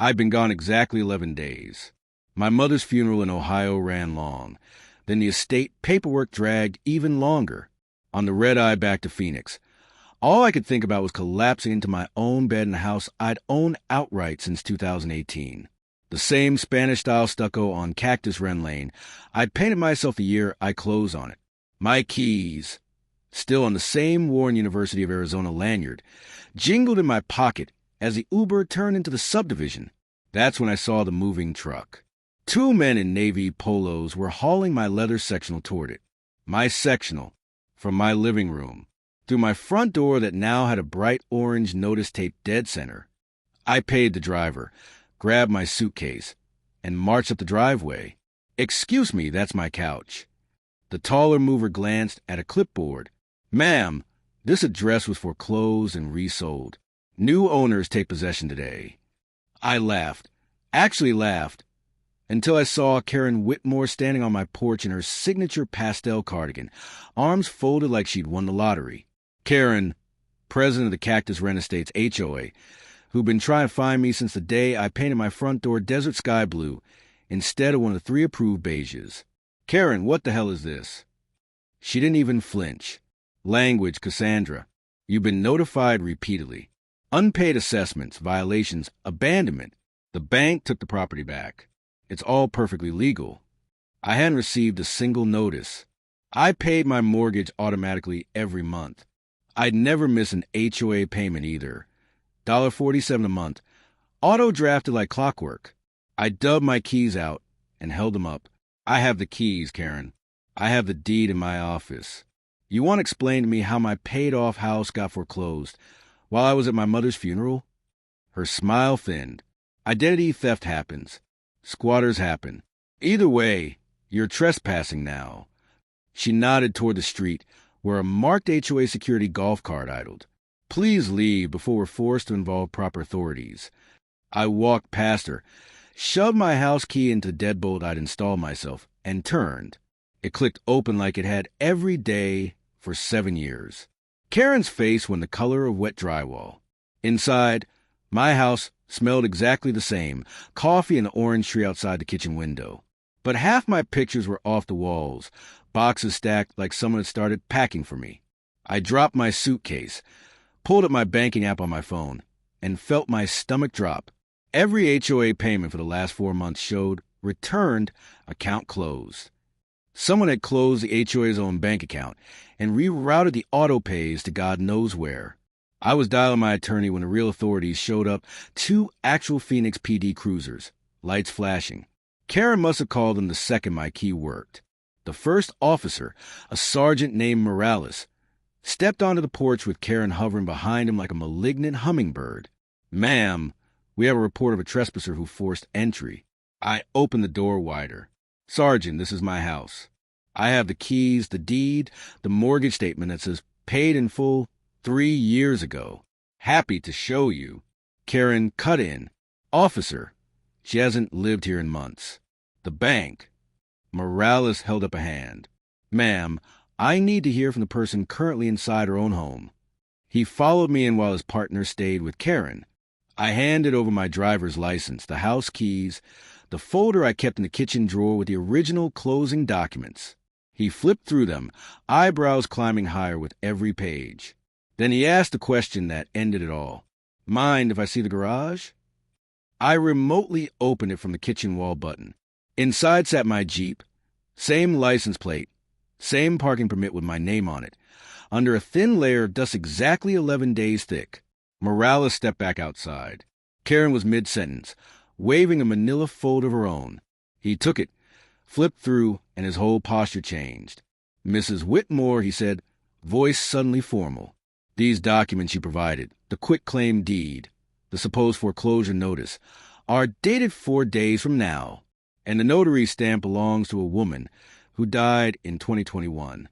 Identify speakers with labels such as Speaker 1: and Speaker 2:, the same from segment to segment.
Speaker 1: I'd been gone exactly 11 days. My mother's funeral in Ohio ran long. Then the estate paperwork dragged even longer. On the red-eye back to Phoenix, all I could think about was collapsing into my own bed in a house I'd owned outright since 2018. The same Spanish-style stucco on Cactus Wren Lane. I'd painted myself the year I closed on it. My keys, still on the same worn University of Arizona lanyard, jingled in my pocket as the Uber turned into the subdivision. That's when I saw the moving truck. 2 men in navy polos were hauling my leather sectional toward it. My sectional, from my living room, through my front door that now had a bright orange notice tape dead center. I paid the driver, grabbed my suitcase, and marched up the driveway. "Excuse me, that's my couch." The taller mover glanced at a clipboard. "Ma'am, this address was foreclosed and resold. New owners take possession today." I laughed, actually laughed, until I saw Karen Whitmore standing on my porch in her signature pastel cardigan, arms folded like she'd won the lottery. Karen, president of the Cactus Wren Estates HOA, who'd been trying to find me since the day I painted my front door desert sky blue instead of one of the 3 approved beiges. "Karen, what the hell is this?" She didn't even flinch. "Language, Cassandra. You've been notified repeatedly. Unpaid assessments, violations, abandonment. The bank took the property back. It's all perfectly legal. I hadn't received a single notice. I paid my mortgage automatically every month. I'd never miss an HOA payment either. $1.47 a month, auto-drafted like clockwork." I dubbed my keys out and held them up. "I have the keys, Karen. I have the deed in my office. You want to explain to me how my paid-off house got foreclosed while I was at my mother's funeral?" Her smile thinned. "Identity theft happens. Squatters happen. Either way, you're trespassing now." She nodded toward the street, where a marked HOA security golf cart idled. "Please leave before we're forced to involve proper authorities." I walked past her, shoved my house key into the deadbolt I'd installed myself, and turned. It clicked open like it had every day for 7 years. Karen's face went the color of wet drywall. Inside, my house smelled exactly the same, coffee and the orange tree outside the kitchen window. But half my pictures were off the walls, boxes stacked like someone had started packing for me. I dropped my suitcase, pulled up my banking app on my phone, and felt my stomach drop. Every HOA payment for the last 4 months showed returned, account closed. Someone had closed the HOA's own bank account and rerouted the auto pays to God knows where. I was dialing my attorney when the real authorities showed up, 2 actual Phoenix PD cruisers, lights flashing. Karen must have called them the second my key worked. The first officer, a sergeant named Morales, stepped onto the porch with Karen hovering behind him like a malignant hummingbird. "Ma'am, we have a report of a trespasser who forced entry." I opened the door wider. "Sergeant, this is my house. I have the keys, the deed, the mortgage statement that says paid in full 3 years ago. Happy to show you." Karen cut in. "Officer, she hasn't lived here in months." "The bank." Morales held up a hand. "Ma'am, I need to hear from the person currently inside her own home." He followed me in while his partner stayed with Karen. I handed over my driver's license, the house keys, the folder I kept in the kitchen drawer with the original closing documents. He flipped through them, eyebrows climbing higher with every page. Then he asked the question that ended it all. "Mind if I see the garage?" I remotely opened it from the kitchen wall button. Inside sat my Jeep, same license plate, same parking permit with my name on it, under a thin layer of dust exactly 11 days thick. Morales stepped back outside. Karen was mid-sentence, waving a manila fold of her own. He took it, flipped through, and his whole posture changed. "Mrs. Whitmore," he said, voice suddenly formal. "These documents you provided, the quitclaim deed, the supposed foreclosure notice, are dated 4 days from now, and the notary stamp belongs to a woman who died in 2021.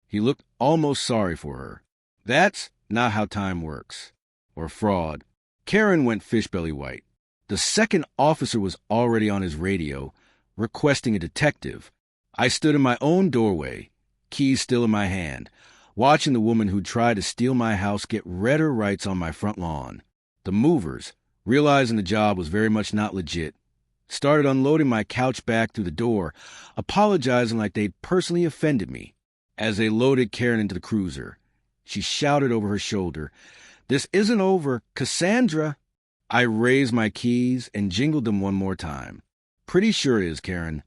Speaker 1: He looked almost sorry for her. "That's not how time works. Or fraud." Karen went fishbelly white. The second officer was already on his radio, requesting a detective. I stood in my own doorway, keys still in my hand, watching the woman who tried to steal my house get redder rights on my front lawn. The movers Realizing the job was very much not legit, started unloading my couch bag through the door, apologizing like they'd personally offended me. As they loaded Karen into the cruiser, she shouted over her shoulder, "This isn't over, Cassandra!" I raised my keys and jingled them one more time. "Pretty sure it is, Karen."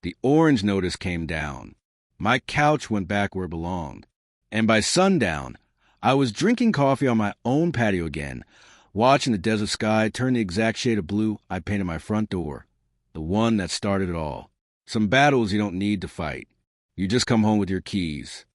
Speaker 1: The orange notice came down. My couch went back where it belonged. And by sundown, I was drinking coffee on my own patio again, watching the desert sky turn the exact shade of blue I painted my front door, the one that started it all. Some battles you don't need to fight. You just come home with your keys.